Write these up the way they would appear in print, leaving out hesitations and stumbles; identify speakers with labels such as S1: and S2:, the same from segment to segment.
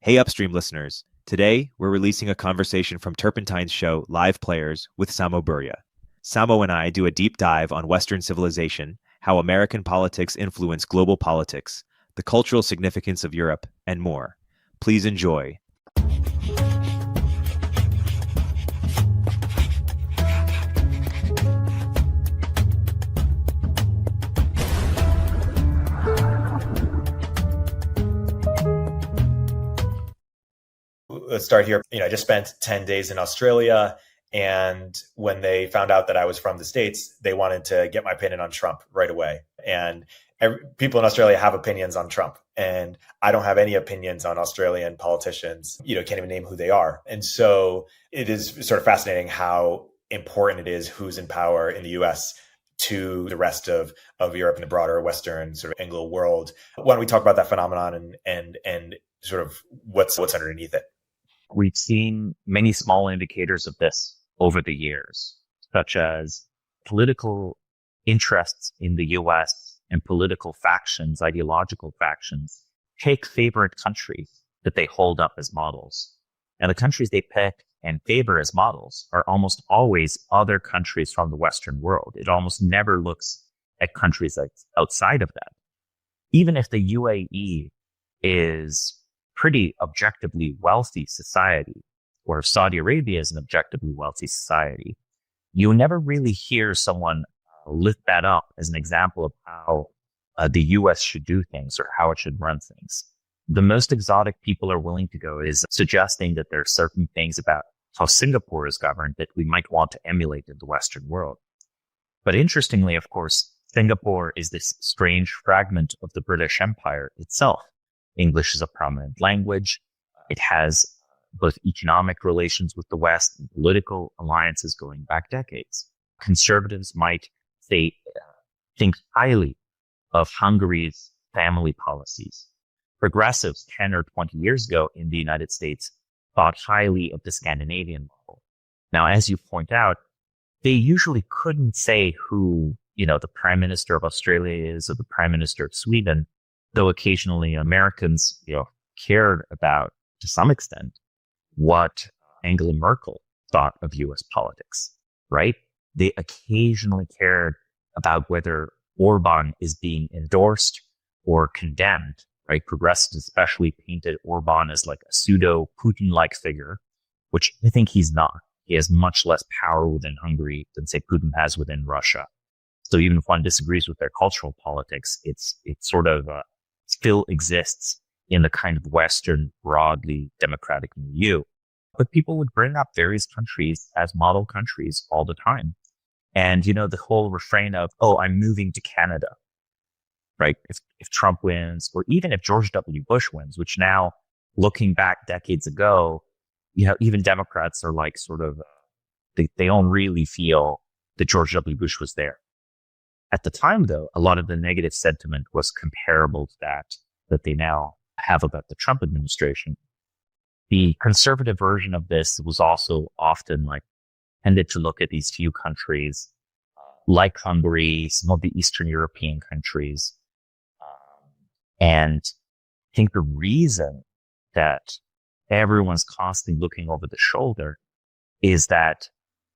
S1: Hey, Upstream listeners. Today, we're releasing a conversation from Turpentine's show Live Players with Samo Burja. Samo and I do a deep dive on Western civilization, how American politics influence global politics, the cultural significance of Europe, and more. Please enjoy.
S2: Let's start here. I just spent 10 days in Australia. And when they found out that I was from the States, they wanted to get my opinion on Trump right away. And people in Australia have opinions on Trump. And I don't have any opinions on Australian politicians. Can't even name who they are. And so it is sort of fascinating how important it is who's in power in the US to the rest of Europe and the broader Western sort of Anglo world. Why don't we talk about that phenomenon and sort of what's underneath it?
S3: We've seen many small indicators of this over the years, such as political interests in the US and political factions, ideological factions, take favorite countries that they hold up as models. And the countries they pick and favor as models are almost always other countries from the Western world. It almost never looks at countries outside of that. Even if the UAE is pretty objectively wealthy society, or if Saudi Arabia is an objectively wealthy society, you never really hear someone lift that up as an example of how the US should do things or how it should run things. The most exotic people are willing to go is suggesting that there are certain things about how Singapore is governed that we might want to emulate in the Western world. But interestingly, of course, Singapore is this strange fragment of the British Empire itself. English is a prominent language. It has both economic relations with the West and political alliances going back decades. Conservatives might think highly of Hungary's family policies. Progressives 10 or 20 years ago in the United States thought highly of the Scandinavian model. Now, as you point out, they usually couldn't say who, the Prime Minister of Australia is or the Prime Minister of Sweden, though occasionally Americans, cared about, to some extent, what Angela Merkel thought of U.S. politics, right? They occasionally cared about whether Orban is being endorsed or condemned, right? Progressives especially painted Orban as like a pseudo Putin-like figure, which I think he's not. He has much less power within Hungary than, say, Putin has within Russia. So even if one disagrees with their cultural politics, it's sort of still exists in the kind of Western, broadly democratic milieu. But people would bring up various countries as model countries all the time. And, the whole refrain of, oh, I'm moving to Canada, right? If Trump wins, or even if George W. Bush wins, which now, looking back decades ago, even Democrats are like sort of, they don't really feel that George W. Bush was there. At the time, though, a lot of the negative sentiment was comparable to that they now have about the Trump administration. The conservative version of this was also often tended to look at these few countries like Hungary, some of the Eastern European countries. And I think the reason that everyone's constantly looking over the shoulder is that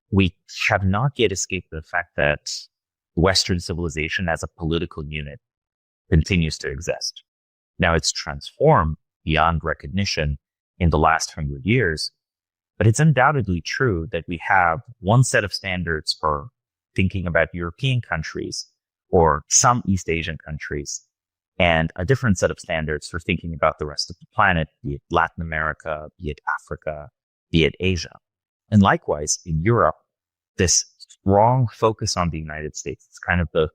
S3: we have not yet escaped the fact that Western civilization as a political unit continues to exist. Now it's transformed beyond recognition in the last 100 years, but it's undoubtedly true that we have one set of standards for thinking about European countries or some East Asian countries, and a different set of standards for thinking about the rest of the planet, be it Latin America, be it Africa, be it Asia. And likewise, in Europe, this strong focus on the United States, it's kind of the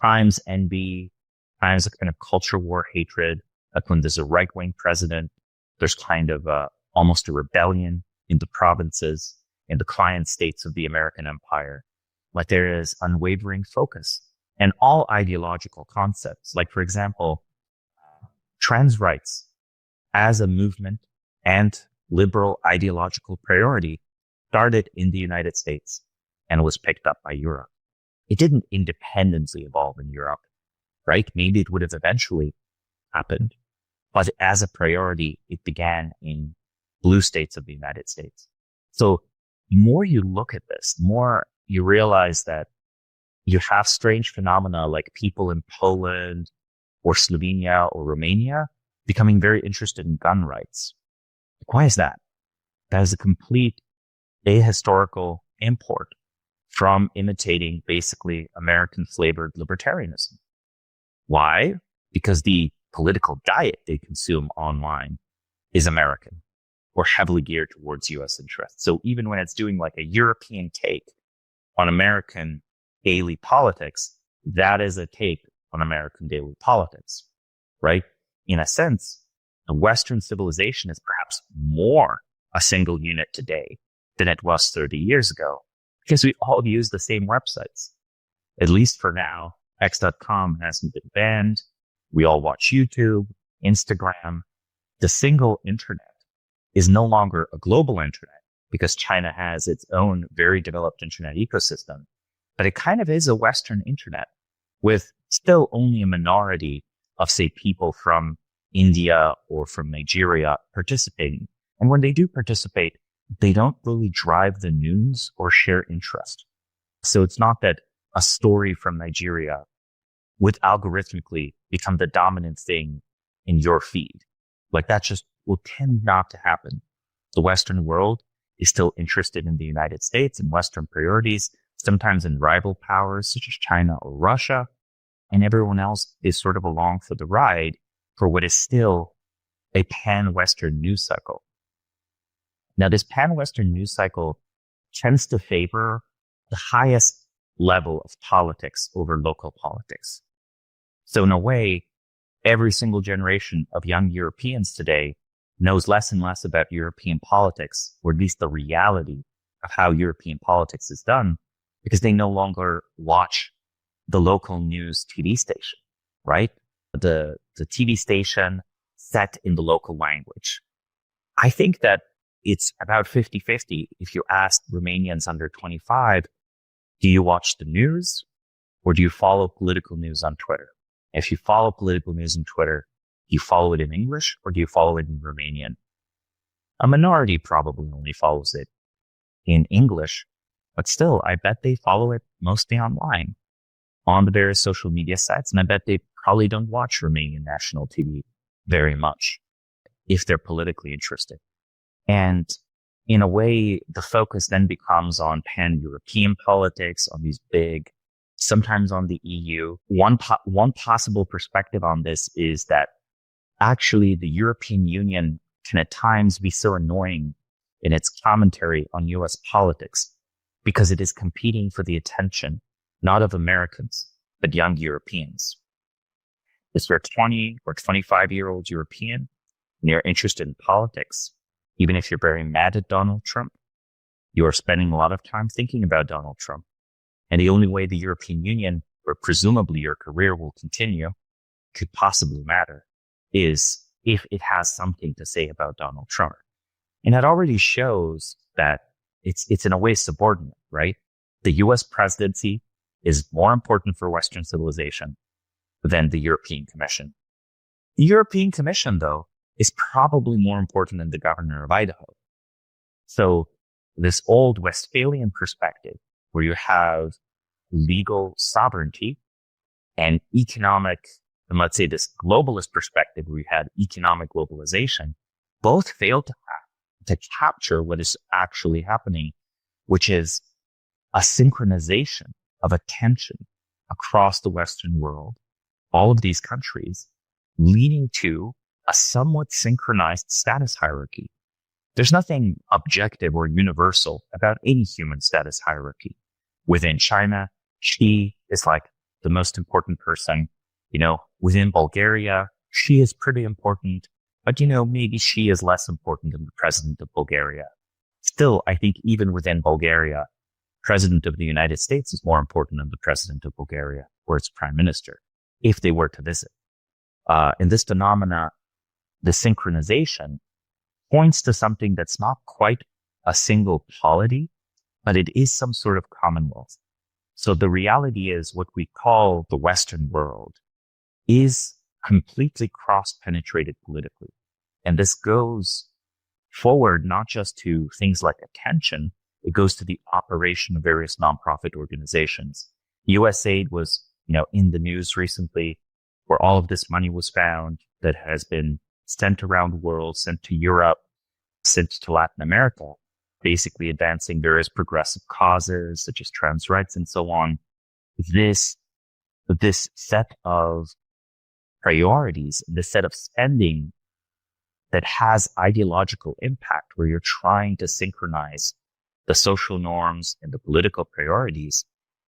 S3: times envy, times a kind of culture war hatred. Like when there's a right-wing president, there's kind of almost a rebellion in the provinces, in the client states of the American empire. Like there is unwavering focus and all ideological concepts. Like, for example, trans rights as a movement and liberal ideological priority started in the United States and was picked up by Europe. It didn't independently evolve in Europe, right? Maybe it would have eventually happened, But as a priority, it began in blue states of the United States. So the more you look at this, the more you realize that you have strange phenomena like people in Poland or Slovenia or Romania becoming very interested in gun rights. Why is that? That is a complete ahistorical import from imitating basically American flavored libertarianism. Why? Because the political diet they consume online is American or heavily geared towards US interests. So even when it's doing like a European take on American daily politics, that is a take on American daily politics, right? In a sense, the Western civilization is perhaps more a single unit today than it was 30 years ago because we all use the same websites. At least for now, X.com hasn't been banned. We all watch YouTube, Instagram. The single internet is no longer a global internet because China has its own very developed internet ecosystem, but it kind of is a Western internet with still only a minority of, say, people from India or from Nigeria participating. And when they do participate, they don't really drive the news or share interest. So it's not that a story from Nigeria would algorithmically become the dominant thing in your feed. Like that just will tend not to happen. The Western world is still interested in the United States and Western priorities, sometimes in rival powers such as China or Russia. And everyone else is sort of along for the ride for what is still a pan-Western news cycle. Now, this pan-Western news cycle tends to favor the highest level of politics over local politics. So in a way, every single generation of young Europeans today knows less and less about European politics, or at least the reality of how European politics is done, because they no longer watch the local news TV station, right? The TV station set in the local language. I think that it's about 50-50. If you ask Romanians under 25, do you watch the news or do you follow political news on Twitter? If you follow political news on Twitter, do you follow it in English or do you follow it in Romanian? A minority probably only follows it in English, but still, I bet they follow it mostly online on the various social media sites. And I bet they probably don't watch Romanian national TV very much if they're politically interested. And in a way, the focus then becomes on pan-European politics, on these big, sometimes on the EU. One possible perspective on this is that actually the European Union can at times be so annoying in its commentary on US politics because it is competing for the attention, not of Americans, but young Europeans. If you're a 20 or 25-year-old European and you're interested in politics, even if you're very mad at Donald Trump, you are spending a lot of time thinking about Donald Trump. And the only way the European Union, or presumably your career will continue, could possibly matter is if it has something to say about Donald Trump. And that already shows that it's in a way subordinate, right? The US presidency is more important for Western civilization than the European Commission. The European Commission, though, is probably more important than the governor of Idaho. So this old Westphalian perspective where you have legal sovereignty and economic, and let's say this globalist perspective where you had economic globalization, both fail to capture what is actually happening, which is a synchronization of attention across the Western world, all of these countries, leading to a somewhat synchronized status hierarchy. There's nothing objective or universal about any human status hierarchy. Within China, she is like the most important person. Within Bulgaria, she is pretty important, but maybe she is less important than the president of Bulgaria. Still, I think even within Bulgaria, president of the United States is more important than the president of Bulgaria or its prime minister, if they were to visit. And this phenomena, the synchronization, points to something that's not quite a single polity, but it is some sort of commonwealth. So the reality is what we call the Western world is completely cross-penetrated politically. And this goes forward not just to things like attention, it goes to the operation of various nonprofit organizations. USAID was, in the news recently, where all of this money was found that has been sent around the world, sent to Europe, sent to Latin America, basically advancing various progressive causes such as trans rights and so on. This set of priorities, this set of spending that has ideological impact, where you're trying to synchronize the social norms and the political priorities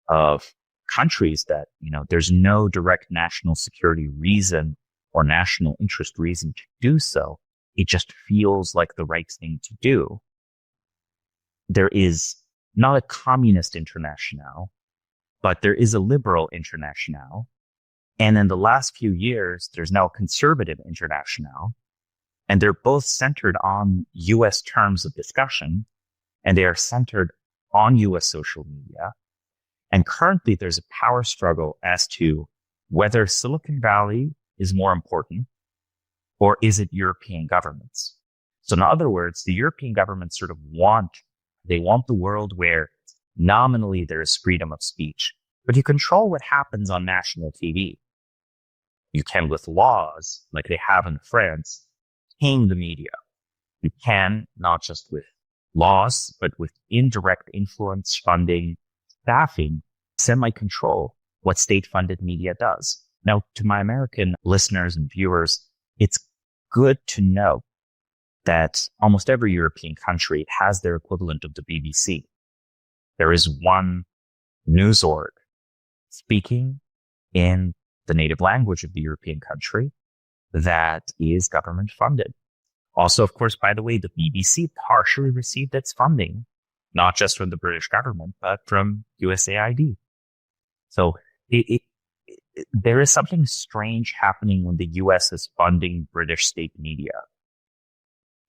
S3: of countries that, there's no direct national security reason or national interest reason to do so. It just feels like the right thing to do. There is not a communist international, but there is a liberal international. And in the last few years, there's now a conservative international. And they're both centered on US terms of discussion, and they are centered on US social media. And currently, there's a power struggle as to whether Silicon Valley is more important, or is it European governments? So in other words, the European governments sort of want the world where nominally there is freedom of speech, but you control what happens on national TV. You can, with laws, like they have in France, tame the media. You can, not just with laws, but with indirect influence, funding, staffing, semi-control what state-funded media does. Now, to my American listeners and viewers, it's good to know that almost every European country has their equivalent of the BBC. There is one news org speaking in the native language of the European country that is government funded. Also, of course, by the way, the BBC partially received its funding, not just from the British government, but from USAID. So there is something strange happening when the US is funding British state media.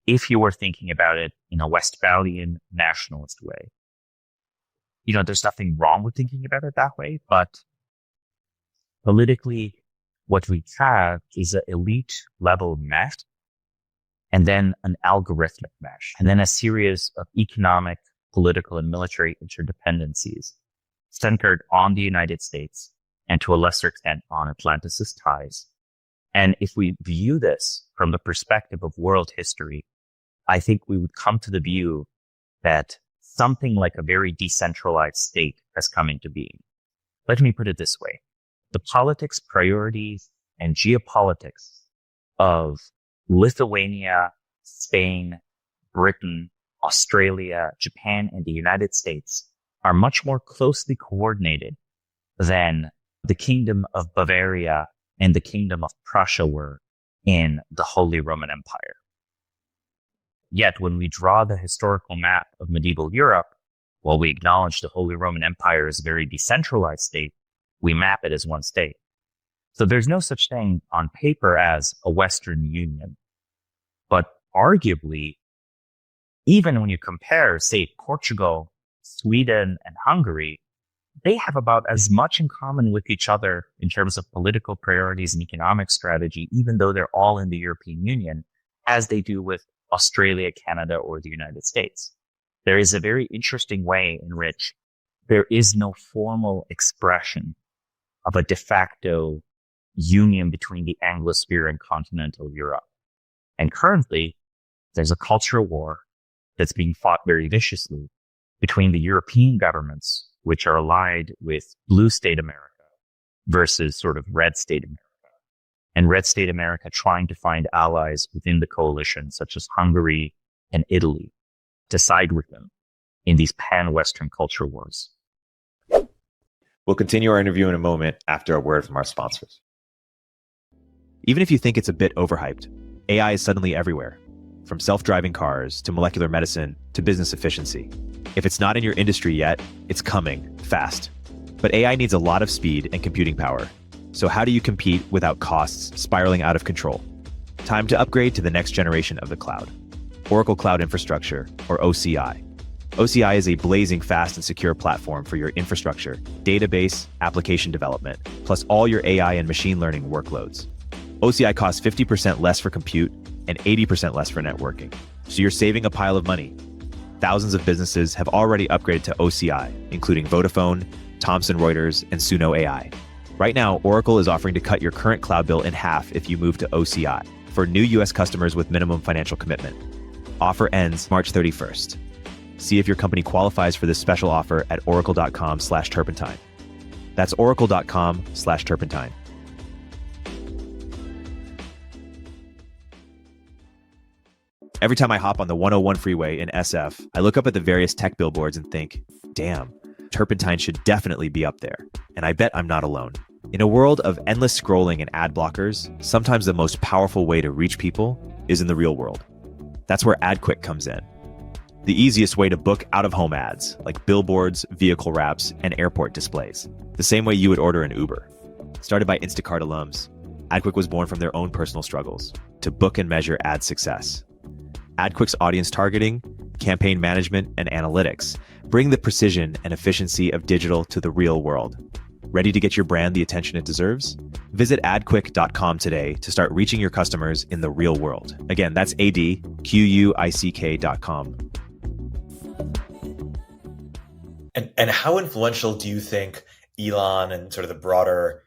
S3: If you were thinking about it in a Westphalian nationalist way, there's nothing wrong with thinking about it that way, but politically, what we have is an elite level mesh, and then an algorithmic mesh, and then a series of economic, political, and military interdependencies centered on the United States and to a lesser extent on Atlanticist ties. And if we view this from the perspective of world history, I think we would come to the view that something like a very decentralized state has come into being. Let me put it this way. The politics, priorities, and geopolitics of Lithuania, Spain, Britain, Australia, Japan, and the United States are much more closely coordinated than the Kingdom of Bavaria and the Kingdom of Prussia were in the Holy Roman Empire. Yet when we draw the historical map of medieval Europe, while we acknowledge the Holy Roman Empire as a very decentralized state, we map it as one state. So there's no such thing on paper as a Western Union. But arguably, even when you compare, say, Portugal, Sweden, and Hungary, they have about as much in common with each other in terms of political priorities and economic strategy, even though they're all in the European Union, as they do with Australia, Canada, or the United States. There is a very interesting way in which there is no formal expression of a de facto union between the Anglosphere and continental Europe. And currently, there's a cultural war that's being fought very viciously between the European governments, which are allied with blue state America, versus sort of red state America. And red state America trying to find allies within the coalition, such as Hungary and Italy, to side with them in these pan-Western culture wars.
S1: We'll continue our interview in a moment after a word from our sponsors. Even if you think it's a bit overhyped, AI is suddenly everywhere, from self-driving cars to molecular medicine to business efficiency. If it's not in your industry yet, it's coming fast. But AI needs a lot of speed and computing power. So how do you compete without costs spiraling out of control? Time to upgrade to the next generation of the cloud. Oracle Cloud Infrastructure, or OCI. OCI is a blazing fast and secure platform for your infrastructure, database, application development, plus all your AI and machine learning workloads. OCI costs 50% less for compute and 80% less for networking. So you're saving a pile of money. Thousands of businesses have already upgraded to OCI, including Vodafone, Thomson Reuters, and Suno AI. Right now, Oracle is offering to cut your current cloud bill in half if you move to OCI for new US customers with minimum financial commitment. Offer ends March 31st. See if your company qualifies for this special offer at oracle.com/turpentine. That's oracle.com/turpentine. Every time I hop on the 101 freeway in SF, I look up at the various tech billboards and think, damn, Turpentine should definitely be up there. And I bet I'm not alone. In a world of endless scrolling and ad blockers, sometimes the most powerful way to reach people is in the real world. That's where Adquick comes in. The easiest way to book out-of-home ads, like billboards, vehicle wraps, and airport displays. The same way you would order an Uber. Started by Instacart alums, Adquick was born from their own personal struggles to book and measure ad success. Adquick's audience targeting, campaign management, and analytics bring the precision and efficiency of digital to the real world. Ready to get your brand the attention it deserves? Visit adquick.com today to start reaching your customers in the real world. Again, that's adquick.com.
S2: And how influential do you think Elon and sort of the broader,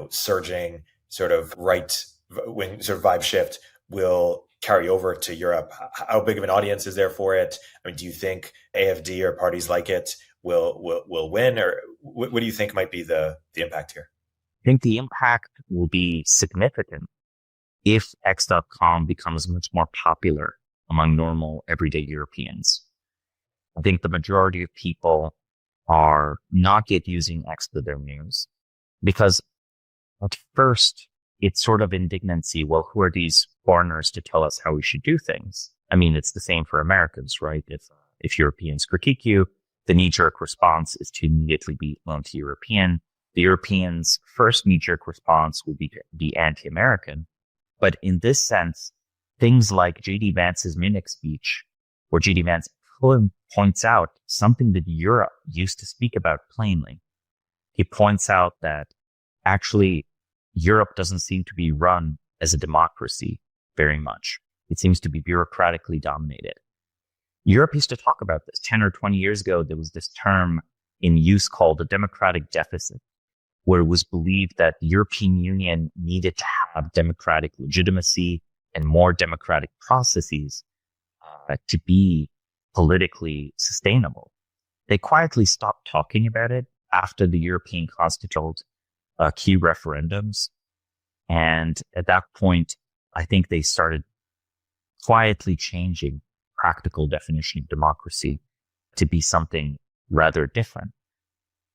S2: surging sort of right-wing sort of vibe shift will carry over to Europe? How big of an audience is there for it? I mean, do you think AfD or parties like it will win, or what do you think might be the impact here?
S3: I think the impact will be significant if X.com becomes much more popular among normal everyday Europeans. I think the majority of people are not yet using X for their news because at first it's sort of indignancy. Well, who are these foreigners to tell us how we should do things? I mean, it's the same for Americans, right? If Europeans critique you, the knee-jerk response is to immediately be anti-European. The Europeans' first knee-jerk response will be anti-American. But in this sense, things like J.D. Vance's Munich speech, where J.D. Vance points out something that Europe used to speak about plainly. He points out that actually Europe doesn't seem to be run as a democracy very much. It seems to be bureaucratically dominated. Europe used to talk about this 10 or 20 years ago. There was this term in use called the democratic deficit, where it was believed that the European Union needed to have democratic legitimacy and more democratic processes to be politically sustainable. They quietly stopped talking about it after the European Constitution key referendums. And at that point, I think they started quietly changing practical definition of democracy to be something rather different.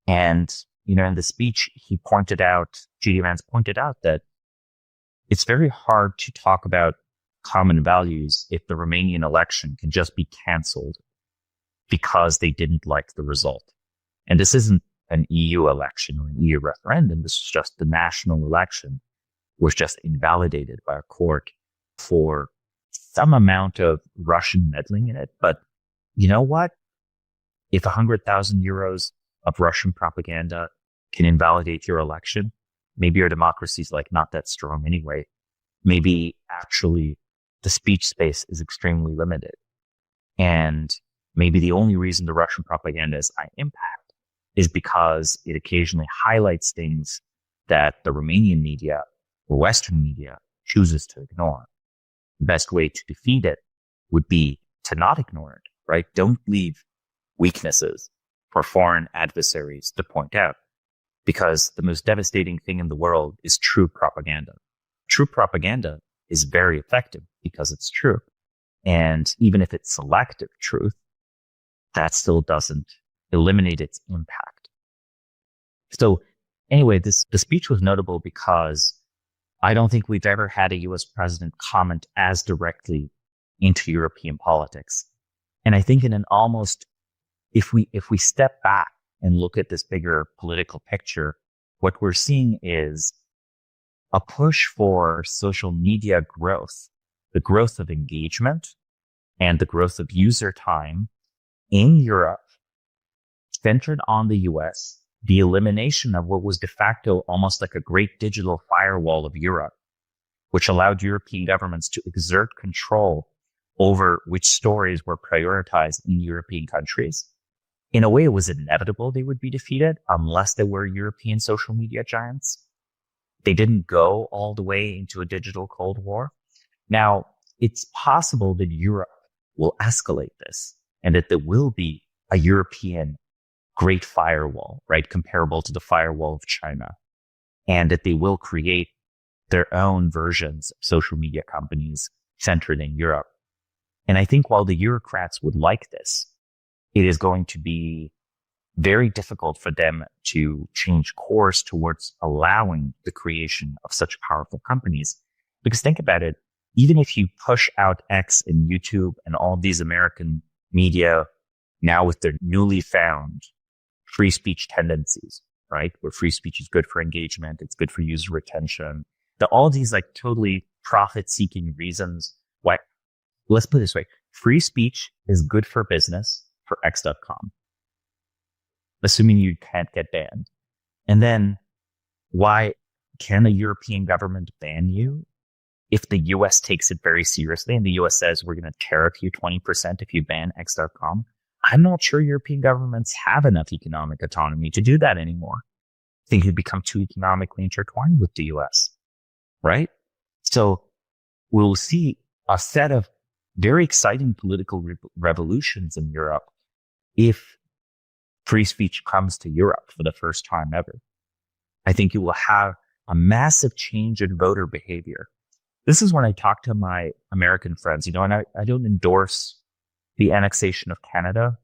S3: And, in the speech, J.D. Vance pointed out that it's very hard to talk about common values if the Romanian election can just be canceled because they didn't like the result. And this isn't an EU election or an EU referendum. This is just the national election was just invalidated by a court for some amount of Russian meddling in it. But you know what? If 100,000 euros of Russian propaganda can invalidate your election, maybe your democracy is not that strong anyway. Maybe actually the speech space is extremely limited. And maybe the only reason the Russian propaganda is high impact is because it occasionally highlights things that the Romanian media or Western media chooses to ignore. The best way to defeat it would be to not ignore it, right? Don't leave weaknesses for foreign adversaries to point out, because the most devastating thing in the world is true propaganda. True propaganda is very effective because it's true. And even if it's selective truth, that still doesn't eliminate its impact. So anyway, the speech was notable because I don't think we've ever had a US president comment as directly into European politics. And I think in an almost, if we step back and look at this bigger political picture, what we're seeing is a push for social media growth, the growth of engagement and the growth of user time in Europe, centered on the US, the elimination of what was de facto almost like a great digital firewall of Europe, which allowed European governments to exert control over which stories were prioritized in European countries. In a way, it was inevitable they would be defeated unless they were European social media giants. They didn't go all the way into a digital Cold War. Now, it's possible that Europe will escalate this and that there will be a European great firewall, right, comparable to the firewall of China, and that they will create their own versions of social media companies centered in Europe. And I think while the Eurocrats would like this, it is going to be very difficult for them to change course towards allowing the creation of such powerful companies. Because think about it, even if you push out X and YouTube and all these American media now with their newly found free speech tendencies, right? Where free speech is good for engagement, it's good for user retention. All these like totally profit-seeking reasons why, let's put it this way, free speech is good for business for X.com, assuming you can't get banned. And then why can a European government ban you if the US takes it very seriously and the US says we're going to tariff you 20% if you ban X.com? I'm not sure European governments have enough economic autonomy to do that anymore. I think it'd become too economically intertwined with the US, right? So we'll see a set of very exciting political revolutions in Europe if free speech comes to Europe for the first time ever. I think you will have a massive change in voter behavior. This is when I talk to my American friends, and I don't endorse the annexation of Canada,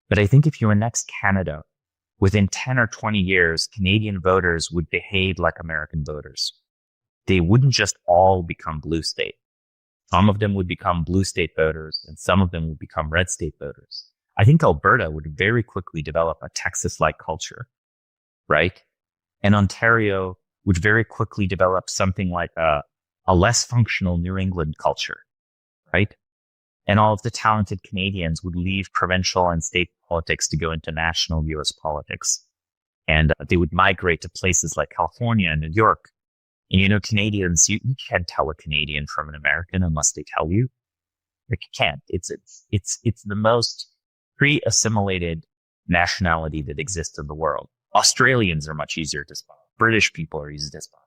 S3: but I think if you annex Canada, within 10 or 20 years, Canadian voters would behave like American voters. They wouldn't just all become blue state. Some of them would become blue state voters, and some of them would become red state voters. I think Alberta would very quickly develop a Texas-like culture, right? And Ontario would very quickly develop something like a less functional New England culture, right? And all of the talented Canadians would leave provincial and state politics to go into national US politics. And they would migrate to places like California and New York. And Canadians, you can't tell a Canadian from an American unless they tell you. Like, you can't. It's the most pre-assimilated nationality that exists in the world. Australians are much easier to spot. British people are easy to spot.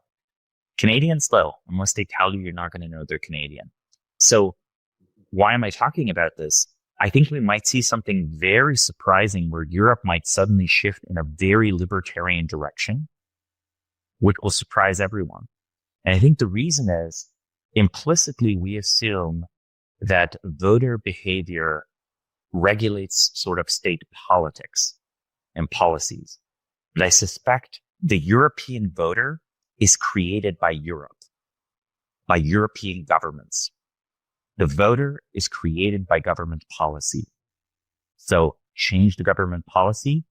S3: Canadians, though, unless they tell you, you're not going to know they're Canadian. So why am I talking about this? I think we might see something very surprising where Europe might suddenly shift in a very libertarian direction, which will surprise everyone. And I think the reason is implicitly we assume that voter behavior regulates sort of state politics and policies. But I suspect the European voter is created by Europe, by European governments. The voter is created by government policy. So change the government policy,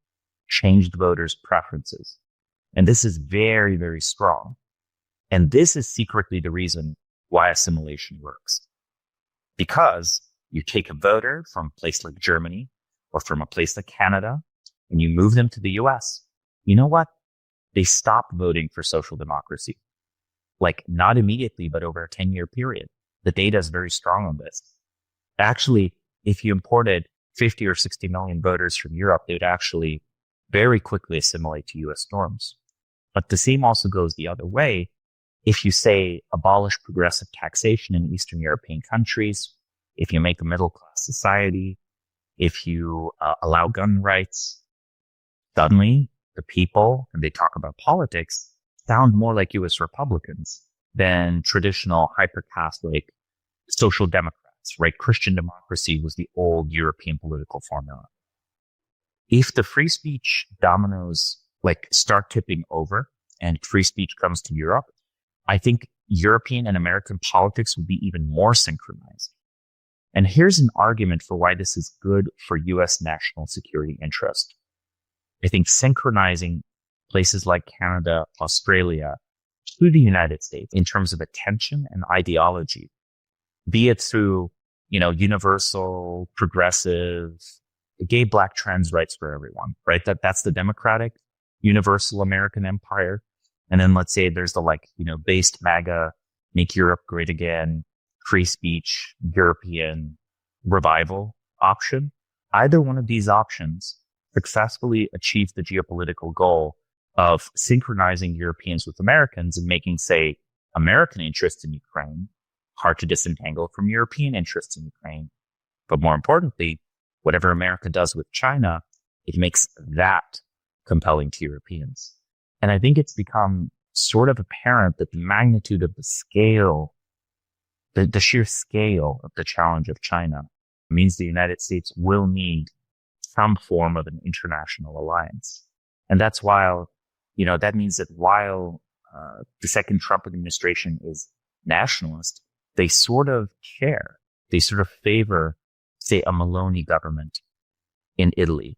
S3: change the voters' preferences. And this is very, very strong. And this is secretly the reason why assimilation works. Because you take a voter from a place like Germany or from a place like Canada and you move them to the US. You know what? They stop voting for social democracy. Like, not immediately, but over a 10-year period. The data is very strong on this. Actually, if you imported 50 or 60 million voters from Europe, they would actually very quickly assimilate to US norms. But the same also goes the other way. If you say abolish progressive taxation in Eastern European countries, if you make a middle-class society, if you allow gun rights, suddenly the people, and they talk about politics, sound more like US Republicans than traditional hyper-Catholic social democrats, right? Christian democracy was the old European political formula. If the free speech dominoes start tipping over and free speech comes to Europe, I think European and American politics will be even more synchronized. And here's an argument for why this is good for US national security interest. I think synchronizing places like Canada, Australia, to the United States in terms of attention and ideology, be it through, universal, progressive, gay, black, trans rights for everyone, right? That's the democratic, universal American empire. And then let's say there's the based MAGA make Europe great again, free speech, European revival option. Either one of these options successfully achieves the geopolitical goal of synchronizing Europeans with Americans and making, say, American interests in Ukraine hard to disentangle from European interests in Ukraine. But more importantly, whatever America does with China, it makes that compelling to Europeans. And I think it's become sort of apparent that the magnitude of the scale, the sheer scale of the challenge of China means the United States will need some form of an international alliance. And that's that means that while the second Trump administration is nationalist, they sort of care. They sort of favor, say, a Meloni government in Italy,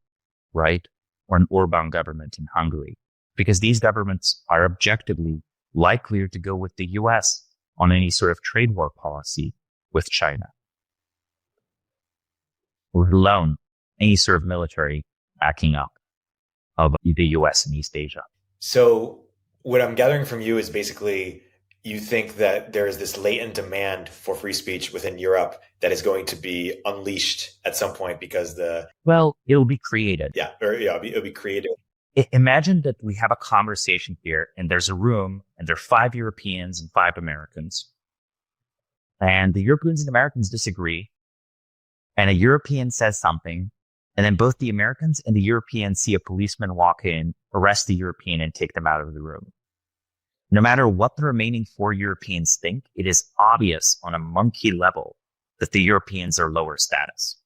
S3: right? Or an Orban government in Hungary, because these governments are objectively likelier to go with the US on any sort of trade war policy with China, let alone any sort of military backing up of the US and East Asia.
S2: So what I'm gathering from you is basically you think that there is this latent demand for free speech within Europe that is going to be unleashed at some point because
S3: it'll be created.
S2: It'll be created.
S3: Imagine that we have a conversation here and there's a room and there are 5 Europeans and 5 Americans. And the Europeans and Americans disagree. And a European says something. And then both the Americans and the Europeans see a policeman walk in, arrest the European, and take them out of the room. No matter what the remaining 4 Europeans think, it is obvious on a monkey level that the Europeans are lower status.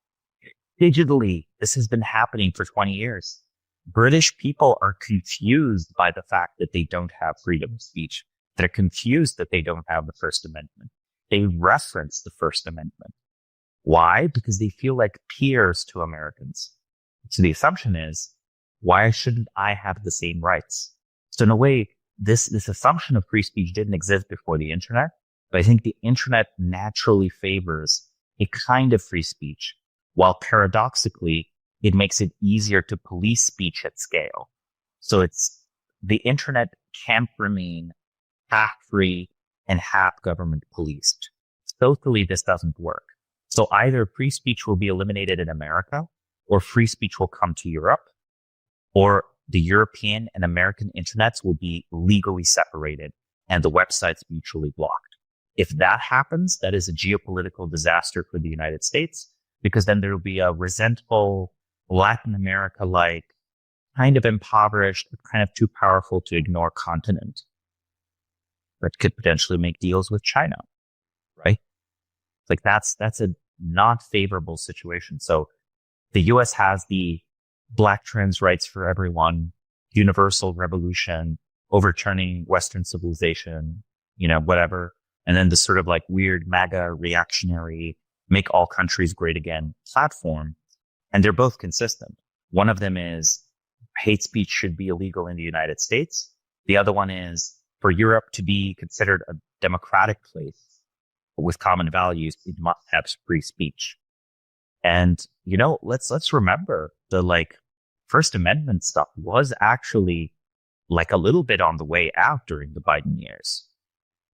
S3: Digitally, this has been happening for 20 years. British people are confused by the fact that they don't have freedom of speech. They're confused that they don't have the First Amendment. They reference the First Amendment. Why? Because they feel like peers to Americans. So the assumption is, why shouldn't I have the same rights? So in a way, this assumption of free speech didn't exist before the internet, but I think the internet naturally favors a kind of free speech, while paradoxically, it makes it easier to police speech at scale. So the internet can't remain half free and half government policed. Socially, this doesn't work. So either free speech will be eliminated in America, or free speech will come to Europe, or the European and American internets will be legally separated and the websites mutually blocked. If that happens, that is a geopolitical disaster for the United States, because then there will be a resentful Latin America-like, kind of impoverished, but kind of too powerful to ignore continent that could potentially make deals with China, right? Like that's a not favorable situation. So the US has the Black trans rights for everyone, universal revolution, overturning Western civilization, whatever. And then the sort of like weird MAGA reactionary, make all countries great again platform. And they're both consistent. One of them is hate speech should be illegal in the United States. The other one is for Europe to be considered a democratic place with common values, it must have free speech. And, let's remember the First Amendment stuff was actually a little bit on the way out during the Biden years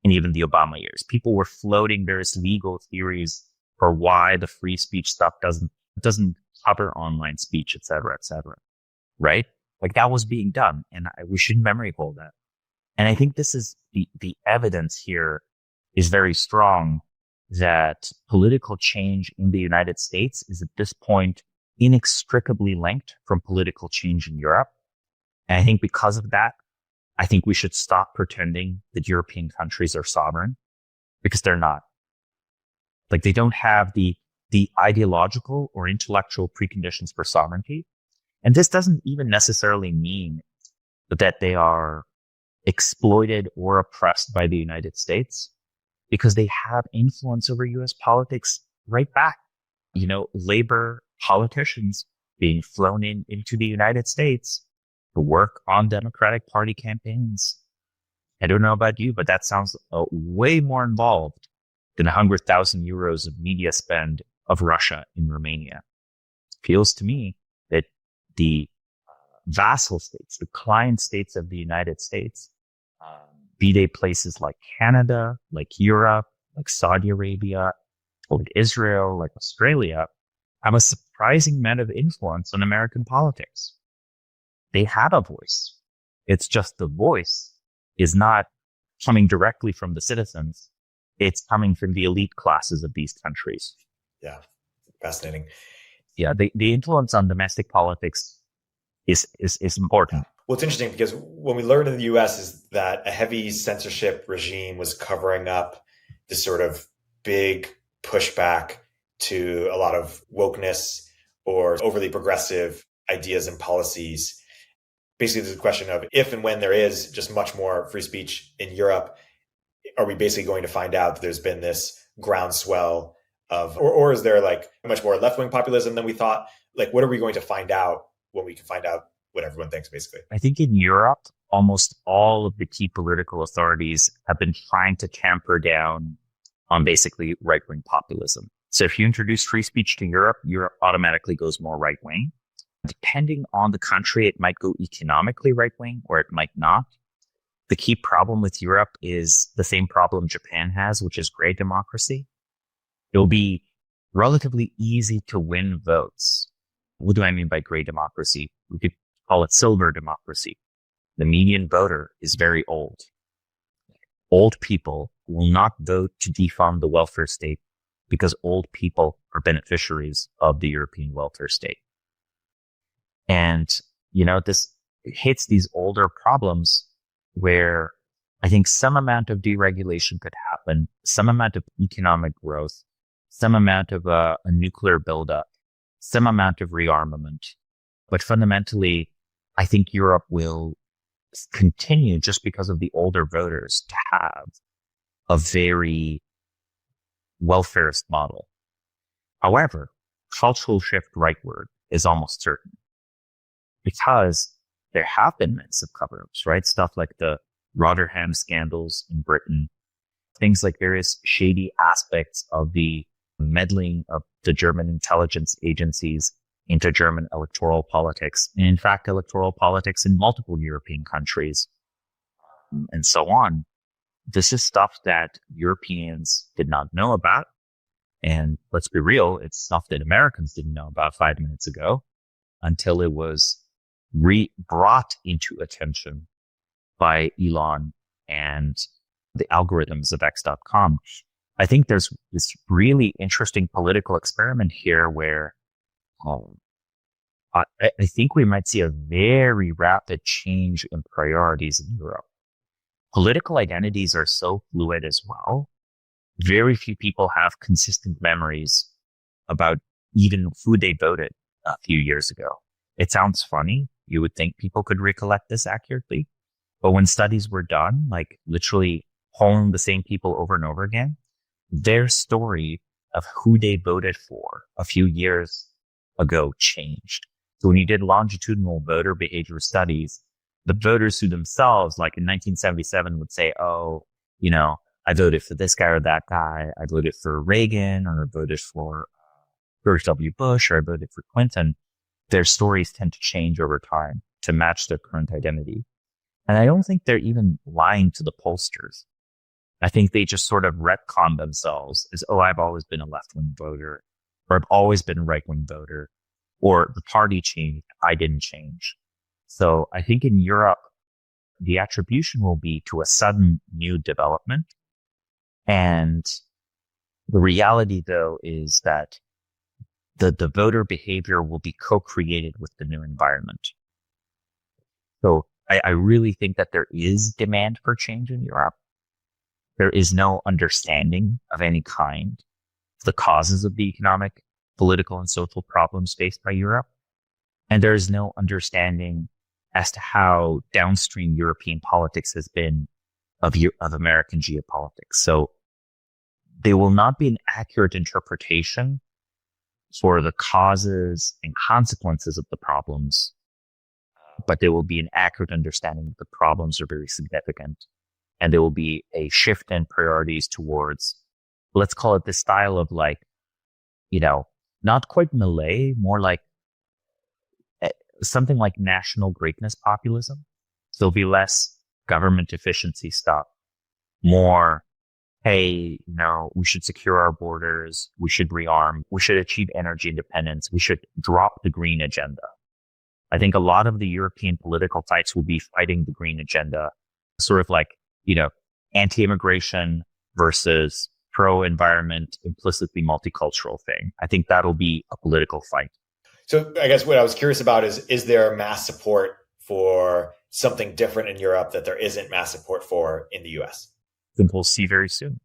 S3: and even the Obama years. People were floating various legal theories for why the free speech stuff doesn't cover online speech, et cetera, right? That was being done, and we should memory hold that. And I think this is the evidence here is very strong that political change in the United States is at this point inextricably linked from political change in Europe. And I think because of that, I think we should stop pretending that European countries are sovereign, because they're not. They don't have the ideological or intellectual preconditions for sovereignty. And this doesn't even necessarily mean that they are exploited or oppressed by the United States, because they have influence over US politics right back. Labor politicians being flown into the United States to work on Democratic Party campaigns. I don't know about you, but that sounds way more involved than 100,000 euros of media spend of Russia in Romania. It feels to me that the vassal states, the client states of the United States, be they places like Canada, like Europe, like Saudi Arabia, like Israel, like Australia, have a surprising amount of influence on American politics. They have a voice. It's just the voice is not coming directly from the citizens. It's coming from the elite classes of these countries.
S2: Yeah, fascinating.
S3: Yeah, the influence on domestic politics is important.
S2: Well, it's interesting because when we learned in the US is that a heavy censorship regime was covering up this sort of big pushback to a lot of wokeness or overly progressive ideas and policies. Basically, there's a question of if and when there is just much more free speech in Europe, are we basically going to find out that there's been this groundswell of, or is there like much more left-wing populism than we thought? Like, what are we going to find out when we can find out what everyone thinks, basically?
S3: I think in Europe, almost all of the key political authorities have been trying to tamper down on basically right-wing populism. So if you introduce free speech to Europe, Europe automatically goes more right-wing. Depending on the country, it might go economically right-wing or it might not. The key problem with Europe is the same problem Japan has, which is gray democracy. It'll be relatively easy to win votes. What do I mean by gray democracy? We could call it silver democracy. The median voter is very old. Old people will not vote to defund the welfare state because old people are beneficiaries of the European welfare state. And, this hits these older problems where I think some amount of deregulation could happen, some amount of economic growth, some amount of a nuclear buildup, some amount of rearmament. But fundamentally, I think Europe will continue, just because of the older voters, to have a very welfarist model. However, cultural shift rightward is almost certain, because there have been massive cover-ups, right? Stuff like the Rotherham scandals in Britain, things like various shady aspects of the meddling of the German intelligence agencies into German electoral politics, and in fact, electoral politics in multiple European countries, and so on. This is stuff that Europeans did not know about. And let's be real, it's stuff that Americans didn't know about 5 minutes ago until it was brought into attention by Elon and the algorithms of X.com. I think there's this really interesting political experiment here where I think we might see a very rapid change in priorities in Europe. Political identities are so fluid as well. Very few people have consistent memories about even who they voted a few years ago. It sounds funny. You would think people could recollect this accurately. But when studies were done, like literally polling the same people over and over again, their story of who they voted for a few years ago changed. So when you did longitudinal voter behavior studies, the voters who themselves, like in 1977, would say, I voted for this guy or that guy. I voted for Reagan, or I voted for George W. Bush, or I voted for Clinton. Their stories tend to change over time to match their current identity. And I don't think they're even lying to the pollsters. I think they just sort of retcon themselves as, I've always been a left-wing voter, or I've always been a right-wing voter, or the party changed, I didn't change. So I think in Europe, the attribution will be to a sudden new development. And the reality, though, is that the voter behavior will be co-created with the new environment. So I really think that there is demand for change in Europe. There is no understanding of any kind of the causes of the economic, political, and social problems faced by Europe. And there is no understanding as to how downstream European politics has been of American geopolitics. So there will not be an accurate interpretation for the causes and consequences of the problems, but there will be an accurate understanding that the problems are very significant. And there will be a shift in priorities towards, let's call it the style of not quite Malay, more like something like national greatness populism. So there'll be less government efficiency stuff more, hey, we should secure our borders. We should rearm. We should achieve energy independence. We should drop the green agenda. I think a lot of the European political sites will be fighting the green agenda, sort of like, anti-immigration versus pro-environment, implicitly multicultural thing. I think that'll be a political fight.
S2: So I guess what I was curious about is there mass support for something different in Europe that there isn't mass support for in the US?
S3: I think we'll see very soon.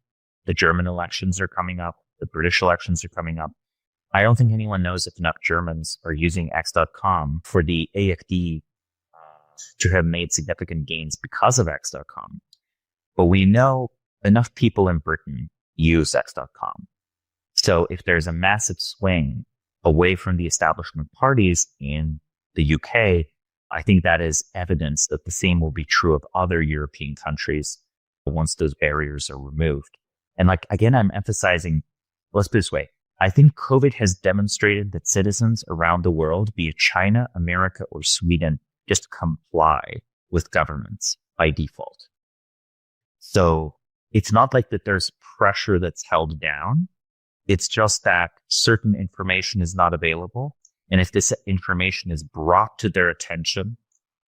S3: The German elections are coming up. The British elections are coming up. I don't think anyone knows if enough Germans are using X.com for the AfD to have made significant gains because of X.com. But we know enough people in Britain use X.com. So if there's a massive swing away from the establishment parties in the UK, I think that is evidence that the same will be true of other European countries once those barriers are removed. And again, I'm emphasizing, let's put it this way. I think COVID has demonstrated that citizens around the world, be it China, America, or Sweden, just comply with governments by default. So it's not like that there's pressure that's held down. It's just that certain information is not available. And if this information is brought to their attention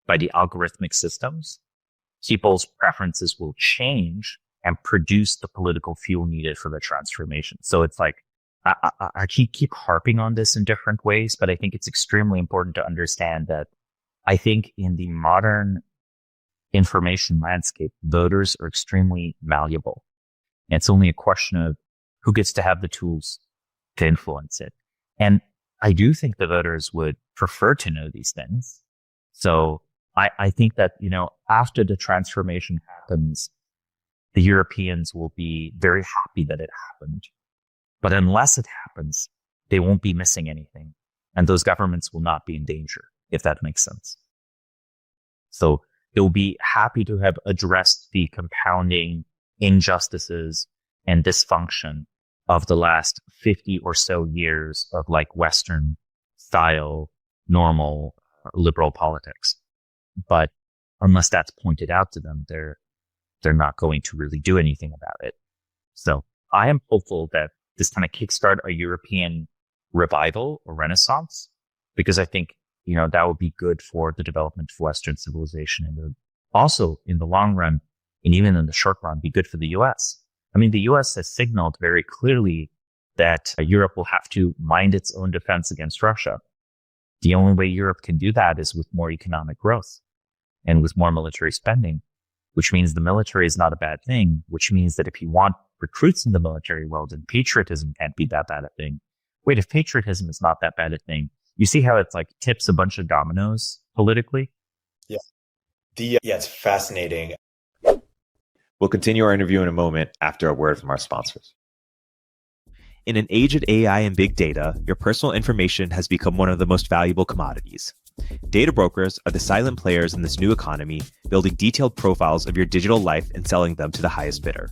S3: by the algorithmic systems, people's preferences will change and produce the political fuel needed for the transformation. So it's like, I keep harping on this in different ways, but I think it's extremely important to understand that I think in the modern information landscape, voters are extremely malleable. And it's only a question of who gets to have the tools to influence it. And I do think the voters would prefer to know these things. So I think that, after the transformation happens, the Europeans will be very happy that it happened. But unless it happens, they won't be missing anything. And those governments will not be in danger, if that makes sense. So they'll be happy to have addressed the compounding injustices and dysfunction of the last 50 or so years of Western style, normal, liberal politics. But unless that's pointed out to them, they're not going to really do anything about it. So I am hopeful that this kind of kickstart a European revival or renaissance, because I think, that would be good for the development of Western civilization, and would also in the long run, and even in the short run, be good for the US. I mean, the US has signaled very clearly that Europe will have to mind its own defense against Russia. The only way Europe can do that is with more economic growth and with more military spending, which means the military is not a bad thing, which means that if you want recruits in the military, well, then patriotism can't be that bad a thing. Wait, if patriotism is not that bad a thing, you see how it's tips a bunch of dominoes politically?
S2: Yeah. It's fascinating.
S1: We'll continue our interview in a moment after a word from our sponsors. In an age of AI and big data, your personal information has become one of the most valuable commodities. Data brokers are the silent players in this new economy, building detailed profiles of your digital life and selling them to the highest bidder.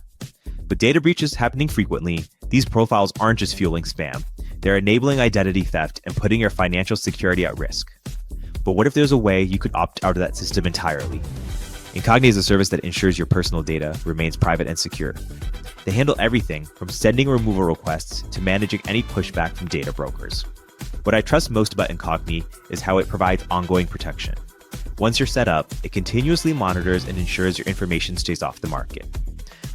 S1: With data breaches happening frequently, these profiles aren't just fueling spam. They're enabling identity theft and putting your financial security at risk. But what if there's a way you could opt out of that system entirely? Incogni is a service that ensures your personal data remains private and secure. They handle everything from sending removal requests to managing any pushback from data brokers. What I trust most about Incogni is how it provides ongoing protection. Once you're set up, it continuously monitors and ensures your information stays off the market.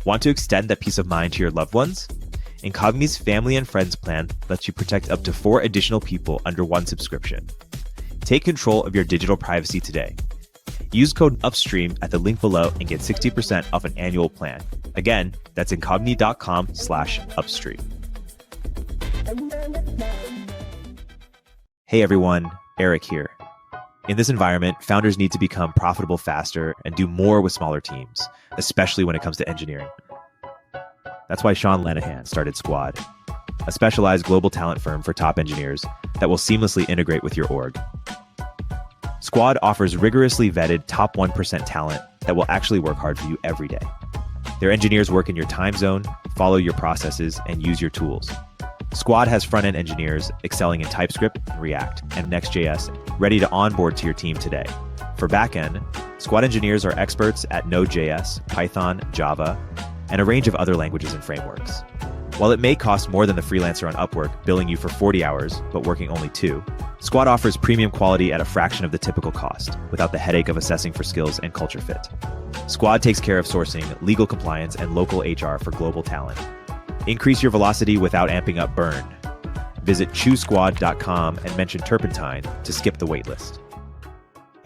S1: Want to extend that peace of mind to your loved ones? Incogni's Family and Friends plan lets you protect up to 4 additional people under one subscription. Take control of your digital privacy today. Use code Upstream at the link below and get 60% off an annual plan. Again, that's incogni.com/upstream. Hey everyone, Erik here. In this environment, founders need to become profitable faster and do more with smaller teams, especially when it comes to engineering. That's why Sean Lenihan started Squad, a specialized global talent firm for top engineers that will seamlessly integrate with your org. Squad offers rigorously vetted top 1% talent that will actually work hard for you every day. Their engineers work in your time zone, follow your processes, and use your tools. Squad has front-end engineers excelling in TypeScript, React, and Next.js ready to onboard to your team today. For backend, Squad engineers are experts at Node.js, Python, Java, and a range of other languages and frameworks. While it may cost more than the freelancer on Upwork, billing you for 40 hours, but working only 2, Squad offers premium quality at a fraction of the typical cost, without the headache of assessing for skills and culture fit. Squad takes care of sourcing, legal compliance, and local HR for global talent. Increase your velocity without amping up burn. Visit choosesquad.com and mention Turpentine to skip the waitlist.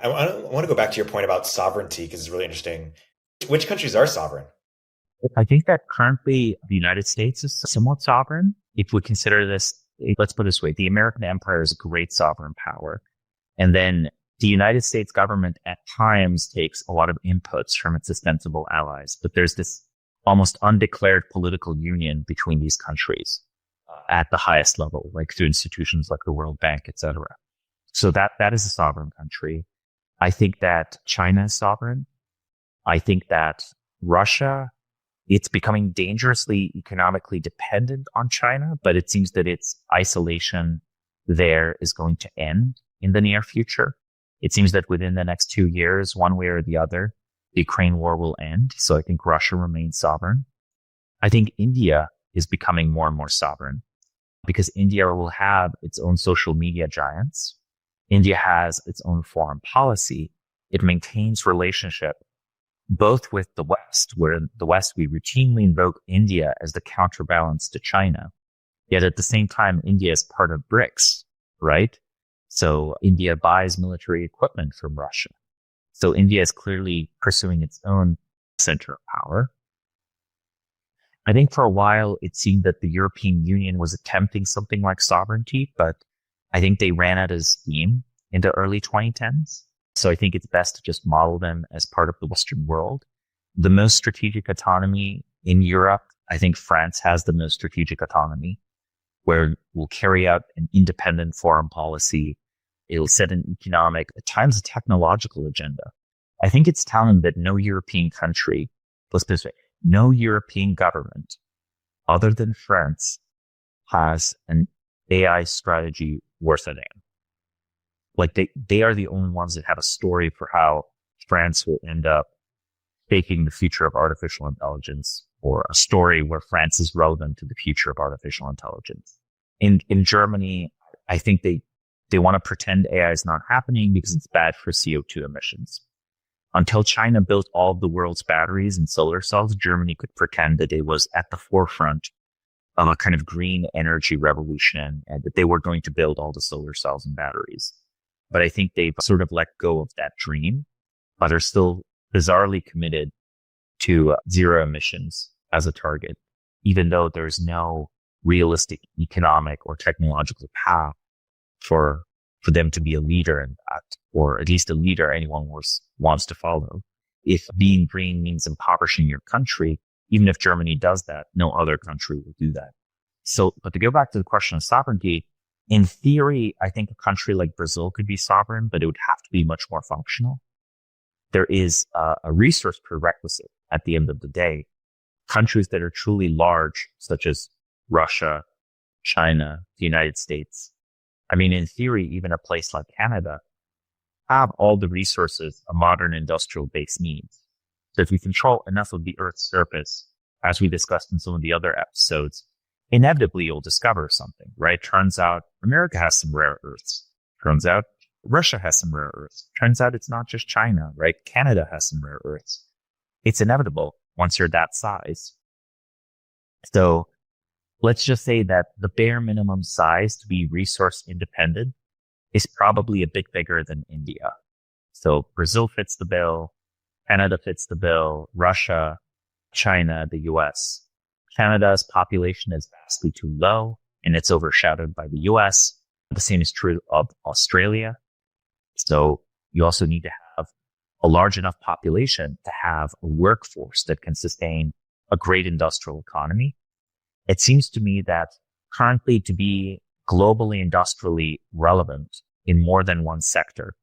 S2: I want to go back to your point about sovereignty because it's really interesting. Which countries are sovereign?
S3: I think that currently the United States is somewhat sovereign. If we consider this, let's put it this way, the American empire is a great sovereign power. And then the United States government at times takes a lot of inputs from its ostensible allies. But there's this almost undeclared political union between these countries at the highest level, like through institutions like the World Bank, et cetera. So that is a sovereign country. I think that China is sovereign. I think that Russia, it's becoming dangerously economically dependent on China, but it seems that its isolation there is going to end in the near future. It seems that within the next 2 years, one way or the other, the Ukraine war will end. So I think Russia remains sovereign. I think India is becoming more and more sovereign because India will have its own social media giants. India has its own foreign policy. It maintains relationship both with the West, where in the West we routinely invoke India as the counterbalance to China. Yet at the same time, India is part of BRICS, right? So India buys military equipment from Russia. So India is clearly pursuing its own center of power. I think for a while it seemed that the European Union was attempting something like sovereignty, but I think they ran out of steam in the early 2010s. So I think it's best to just model them as part of the Western world. The most strategic autonomy in Europe, I think France has the most strategic autonomy, where it will carry out an independent foreign policy. It'll set an economic, at times a technological agenda. I think it's telling that no European country, let's put it this way, no European government other than France has an AI strategy worth a damn. Like they are the only ones that have a story for how France will end up taking the future of artificial intelligence, or a story where France is relevant to the future of artificial intelligence. In Germany, I think they want to pretend AI is not happening because it's bad for CO2 emissions. Until China built all of the world's batteries and solar cells, Germany could pretend that it was at the forefront of a kind of green energy revolution and that they were going to build all the solar cells and batteries. But I think they've sort of let go of that dream, but are still bizarrely committed to zero emissions as a target, even though there's no realistic economic or technological path for them to be a leader in that, or at least a leader anyone wants to follow. If being green means impoverishing your country, even if Germany does that, no other country will do that. So, but to go back to the question of sovereignty, in theory, I think a country like Brazil could be sovereign, but it would have to be much more functional. There is a resource prerequisite at the end of the day. Countries that are truly large, such as Russia, China, the United States. I mean, in theory, even a place like Canada have all the resources a modern industrial base needs. So if we control enough of the Earth's surface, as we discussed in some of the other episodes, inevitably you'll discover something, right? Turns out America has some rare earths. Turns out Russia has some rare earths. Turns out it's not just China, right? Canada has some rare earths. It's inevitable once you're that size. So let's just say that the bare minimum size to be resource independent is probably a bit bigger than India. So Brazil fits the bill, Canada fits the bill, Russia, China, the US. Canada's population is vastly too low and it's overshadowed by the US. The same is true of Australia. So you also need to have a large enough population to have a workforce that can sustain a great industrial economy. It seems to me that currently to be globally industrially relevant in more than one sector,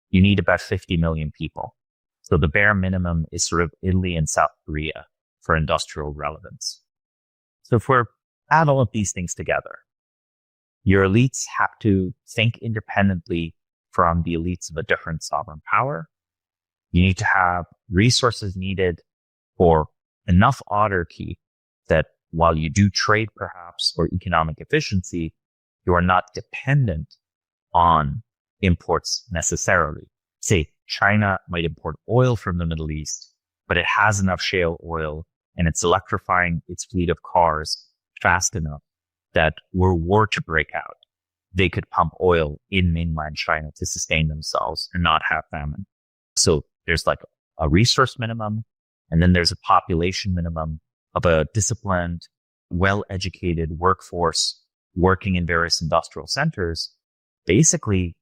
S3: you need about 50 million people. So the bare minimum is sort of Italy and South Korea for industrial relevance. So if we're add all of these things together, your elites have to think independently from the elites of a different sovereign power. You need to have resources needed for enough autarky that while you do trade perhaps for economic efficiency, you are not dependent on imports necessarily. Say China might import oil from the Middle East, but it has enough shale oil and it's electrifying its fleet of cars fast enough that were war to break out, they could pump oil in mainland China to sustain themselves and not have famine. So there's like a resource minimum, and then there's a population minimum of a disciplined, well-educated workforce working in various industrial centers, basically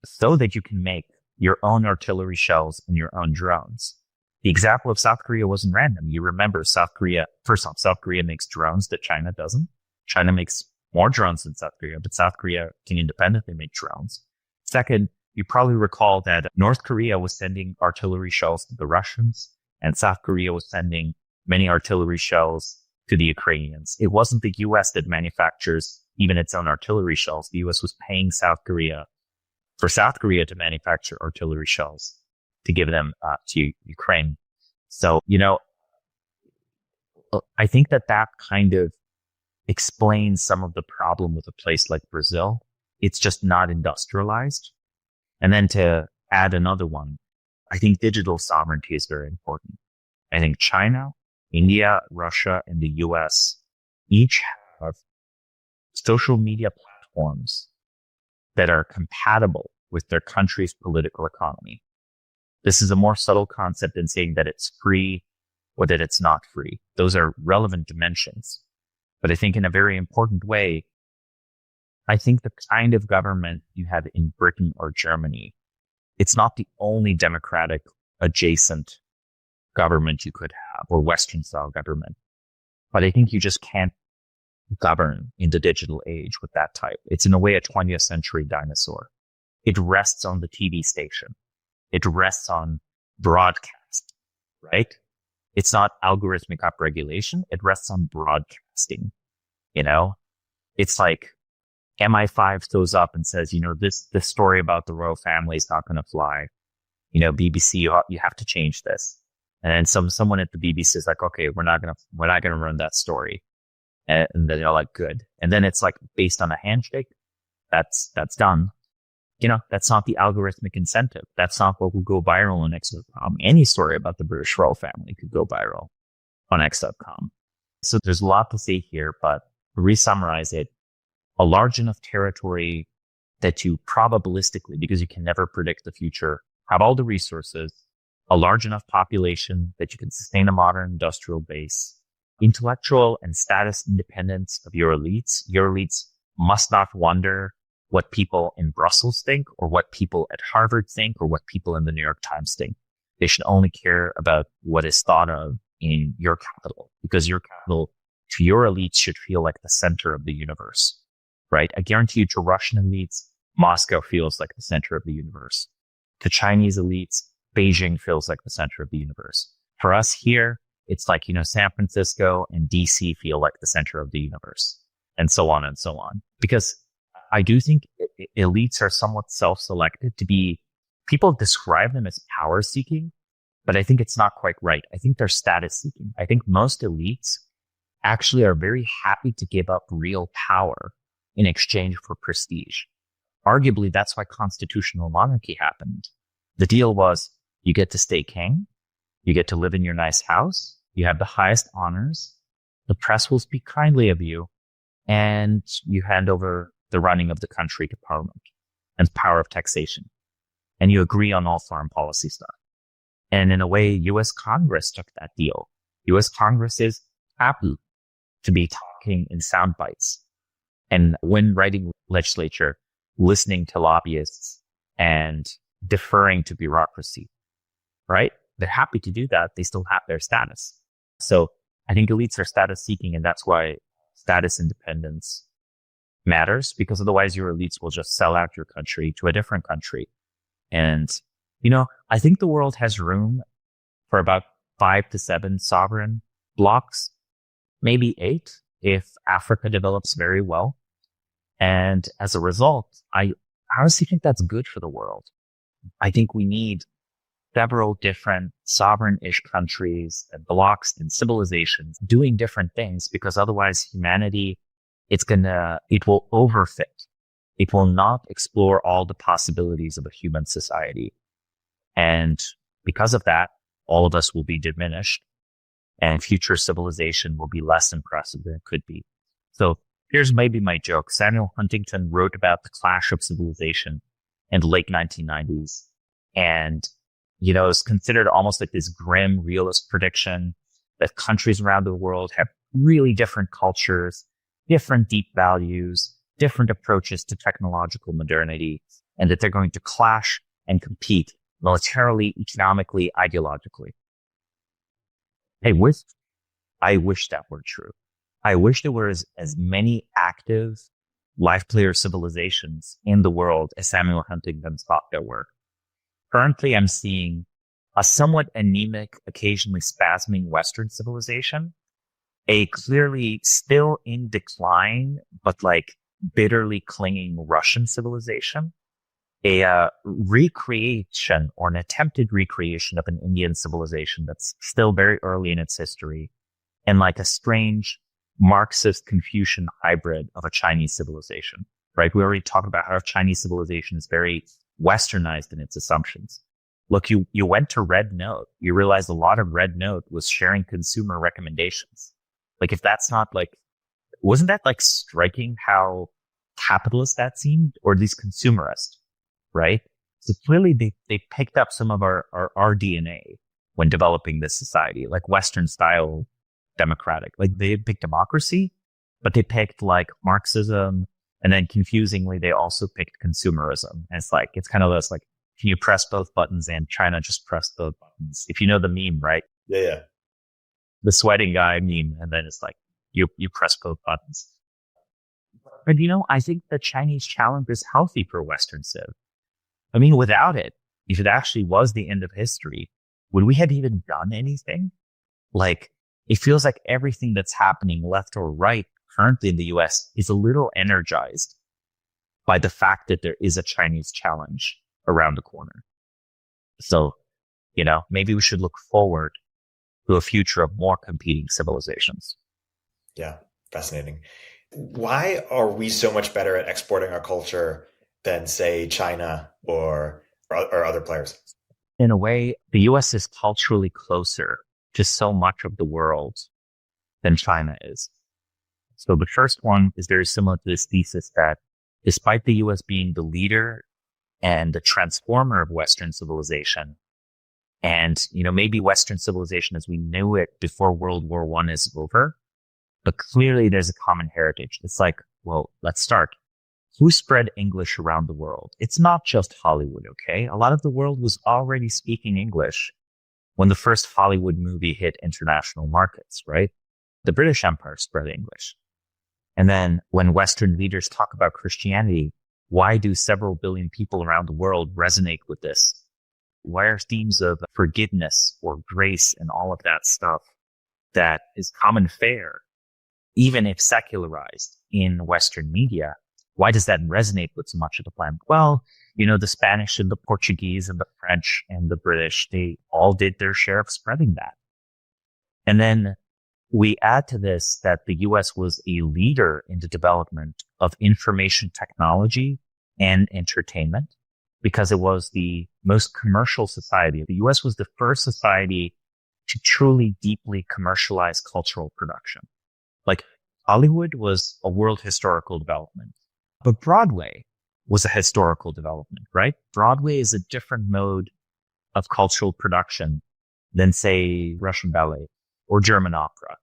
S3: so that you can make your own artillery shells and your own drones. The example of South Korea wasn't random. You remember South Korea, first off, South Korea makes drones that China doesn't. China makes more drones than South Korea, but South Korea can independently make drones. Second, you probably recall that North Korea was sending artillery shells to the Russians, and South Korea was sending many artillery shells to the Ukrainians. It wasn't the US that manufactures even its own artillery shells. The US was paying South Korea for South Korea to manufacture artillery shells to give them to Ukraine. So, I think that kind of explains some of the problem with a place like Brazil. It's just not industrialized. And then to add another one, I think digital sovereignty is very important. I think China, India, Russia, and the US each have social media platforms that are compatible with their country's political economy. This is a more subtle concept than saying that it's free or that it's not free. Those are relevant dimensions. But I think in a very important way, I think the kind of government you have in Britain or Germany, it's not the only democratic adjacent government you could have or Western style government. But I think you just can't govern in the digital age with that type. It's in a way a 20th century dinosaur. It rests on the TV station. It rests on broadcast, right? It's not algorithmic upregulation. It rests on broadcasting. It's like MI5 shows up and says, this story about the royal family is not going to fly. BBC, you have to change this. And then someone at the BBC is like, okay, we're not going to run that story. And then they're like, good. And then it's like based on a handshake. That's done. That's not the algorithmic incentive. That's not what will go viral on X.com. Any story about the British royal family could go viral on X.com. So there's a lot to say here, but to re-summarize it, a large enough territory that you probabilistically, because you can never predict the future, have all the resources, a large enough population that you can sustain a modern industrial base, intellectual and status independence of your elites. Your elites must not wonder what people in Brussels think or what people at Harvard think or what people in the New York Times think. They should only care about what is thought of in your capital, because your capital to your elites should feel like the center of the universe, right? I guarantee you to Russian elites, Moscow feels like the center of the universe. To Chinese elites, Beijing feels like the center of the universe. For us here, it's like, San Francisco and DC feel like the center of the universe, and so on and so on. Because I do think elites are somewhat self-selected to be, people describe them as power seeking, but I think it's not quite right. I think they're status seeking. I think most elites actually are very happy to give up real power in exchange for prestige. Arguably, that's why constitutional monarchy happened. The deal was you get to stay king, you get to live in your nice house, you have the highest honors, the press will speak kindly of you, and you hand over the running of the country to parliament and power of taxation. And you agree on all foreign policy stuff. And in a way, US Congress took that deal. US Congress is happy to be talking in sound bites. And when writing legislature, listening to lobbyists and deferring to bureaucracy, right? They're happy to do that. They still have their status. So I think elites are status seeking, and that's why status independence matters, because otherwise your elites will just sell out your country to a different country. And, I think the world has room for about 5 to 7 sovereign blocks, maybe 8 if Africa develops very well. And as a result, I honestly think that's good for the world. I think we need several different sovereign-ish countries and blocks and civilizations doing different things, because otherwise humanity, it will overfit. It will not explore all the possibilities of a human society. And because of that, all of us will be diminished and future civilization will be less impressive than it could be. So here's maybe my joke. Samuel Huntington wrote about the clash of civilization in the late 1990s. And, it's considered almost like this grim realist prediction that countries around the world have really different cultures, different deep values, different approaches to technological modernity, and that they're going to clash and compete militarily, economically, ideologically. I wish that were true. I wish there were as many active live player civilizations in the world as Samuel Huntington thought there were. Currently, I'm seeing a somewhat anemic, occasionally spasming Western civilization, a clearly still in decline, but like bitterly clinging Russian civilization, a recreation or an attempted recreation of an Indian civilization that's still very early in its history, and like a strange Marxist Confucian hybrid of a Chinese civilization, right? We already talked about how Chinese civilization is very Westernized in its assumptions. Look, you went to Red Note, you realized a lot of Red Note was sharing consumer recommendations. Like, if that's not wasn't that like striking how capitalist that seemed, or at least consumerist, right? So clearly they picked up some of our DNA when developing this society, like Western style democratic. Like, they picked democracy, but they picked like Marxism, and then confusingly they also picked consumerism. And it's kind of this like, can you press both buttons? And China just pressed both buttons. If you know the meme, right?
S2: Yeah.
S3: The sweating guy meme, and then it's like you press both buttons. But I think the Chinese challenge is healthy for Western Civ. I mean, without it, if it actually was the end of history, would we have even done anything? Like, it feels like everything that's happening left or right currently in the US is a little energized by the fact that there is a Chinese challenge around the corner. So, maybe we should look forward to a future of more competing civilizations.
S2: Yeah, fascinating. Why are we so much better at exporting our culture than, say, China or other players?
S3: In a way, the US is culturally closer to so much of the world than China is. So the first one is very similar to this thesis that despite the US being the leader and the transformer of Western civilization, and, maybe Western civilization as we knew it before World War I is over, but clearly there's a common heritage. It's like, well, let's start. Who spread English around the world? It's not just Hollywood, okay? A lot of the world was already speaking English when the first Hollywood movie hit international markets, right? The British Empire spread English. And then when Western leaders talk about Christianity, why do several billion people around the world resonate with this? Why are themes of forgiveness or grace and all of that stuff that is common fare, even if secularized in Western media, why does that resonate with so much of the planet? Well, the Spanish and the Portuguese and the French and the British, they all did their share of spreading that. And then we add to this that the US was a leader in the development of information technology and entertainment, because it was the most commercial society. The US was the first society to truly deeply commercialize cultural production. Like, Hollywood was a world historical development, but Broadway was a historical development, right? Broadway is a different mode of cultural production than, say, Russian ballet or German opera.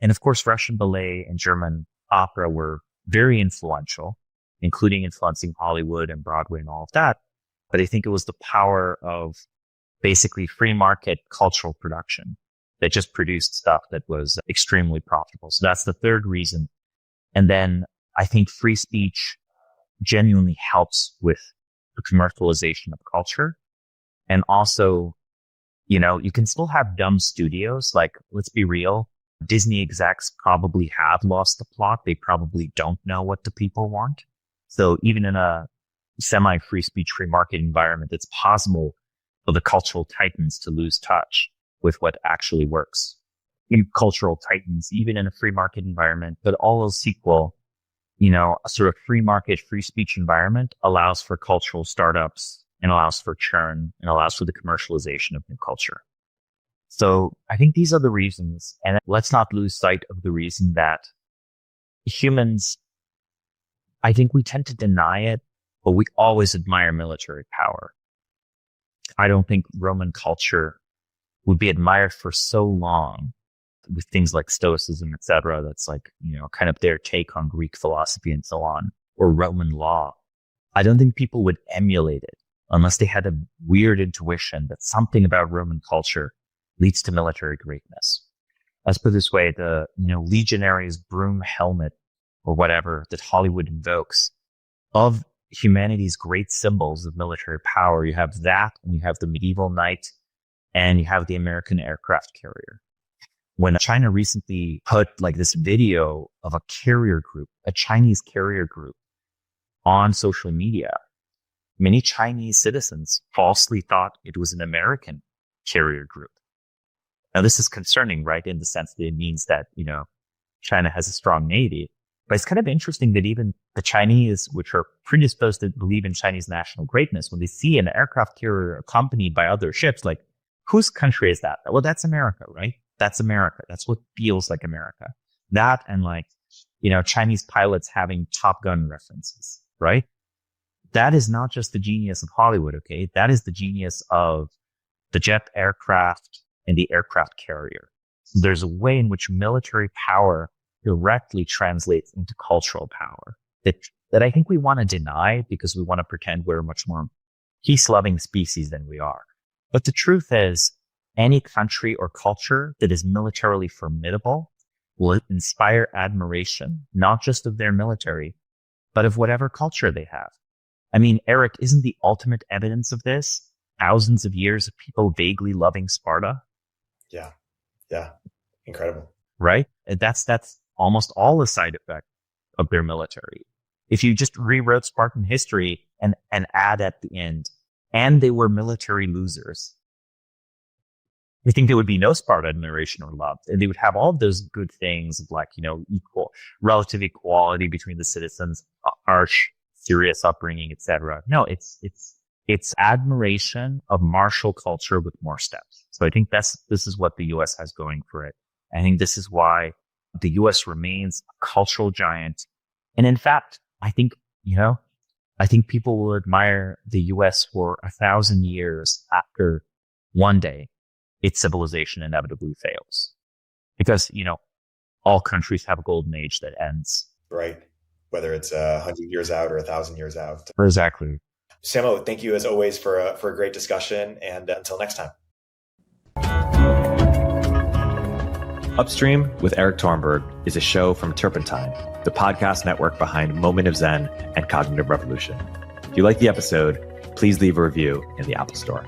S3: And of course, Russian ballet and German opera were very influential, including influencing Hollywood and Broadway and all of that. But I think it was the power of basically free market cultural production that just produced stuff that was extremely profitable. So that's the third reason. And then I think free speech genuinely helps with the commercialization of culture. And also, you can still have dumb studios. Like, let's be real. Disney execs probably have lost the plot. They probably don't know what the people want. So even in a semi-free speech, free market environment, it's possible for the cultural titans to lose touch with what actually works. Cultural titans, even in a free market environment, but all else equal, a sort of free market, free speech environment allows for cultural startups and allows for churn and allows for the commercialization of new culture. So I think these are the reasons. And let's not lose sight of the reason that humans, I think we tend to deny it, but we always admire military power. I don't think Roman culture would be admired for so long with things like Stoicism, etc. That's like, kind of their take on Greek philosophy and so on, or Roman law. I don't think people would emulate it unless they had a weird intuition that something about Roman culture leads to military greatness. Let's put it this way, the, legionary's broom helmet or whatever that Hollywood invokes of humanity's great symbols of military power. You have that, and you have the medieval knight, and you have the American aircraft carrier. When China recently put like this video of a carrier group, a Chinese carrier group on social media, many Chinese citizens falsely thought it was an American carrier group. Now, this is concerning, right? In the sense that it means that, China has a strong navy. But it's kind of interesting that even the Chinese, which are predisposed to believe in Chinese national greatness, when they see an aircraft carrier accompanied by other ships, like, whose country is that? Well, that's America, right? That's America. That's what feels like America. That and Chinese pilots having Top Gun references, right? That is not just the genius of Hollywood, okay? That is the genius of the jet aircraft and the aircraft carrier. So there's a way in which military power directly translates into cultural power that I think we want to deny because we want to pretend we're a much more peace-loving species than we are. But the truth is, any country or culture that is militarily formidable will inspire admiration, not just of their military, but of whatever culture they have. I mean, Erik, isn't the ultimate evidence of this thousands of years of people vaguely loving Sparta?
S2: Yeah. Incredible.
S3: Right? That's almost all a side effect of their military. If you just rewrote Spartan history and add at the end, and they were military losers, I think there would be no Sparta admiration or love. And they would have all of those good things of equal, relative equality between the citizens, harsh, serious upbringing, etc. No, it's admiration of martial culture with more steps. So I think this is what the US has going for it. I think this is why the US remains a cultural giant. And in fact, I think people will admire the US for 1,000 years after one day its civilization inevitably fails. Because, all countries have a golden age that ends.
S2: Right. Whether it's 100 years out or 1,000 years out.
S3: Exactly.
S2: Samo, thank you as always for a great discussion. And until next time.
S1: Upstream with Erik Torenberg is a show from Turpentine, the podcast network behind Moment of Zen and Cognitive Revolution. If you like the episode, please leave a review in the Apple Store.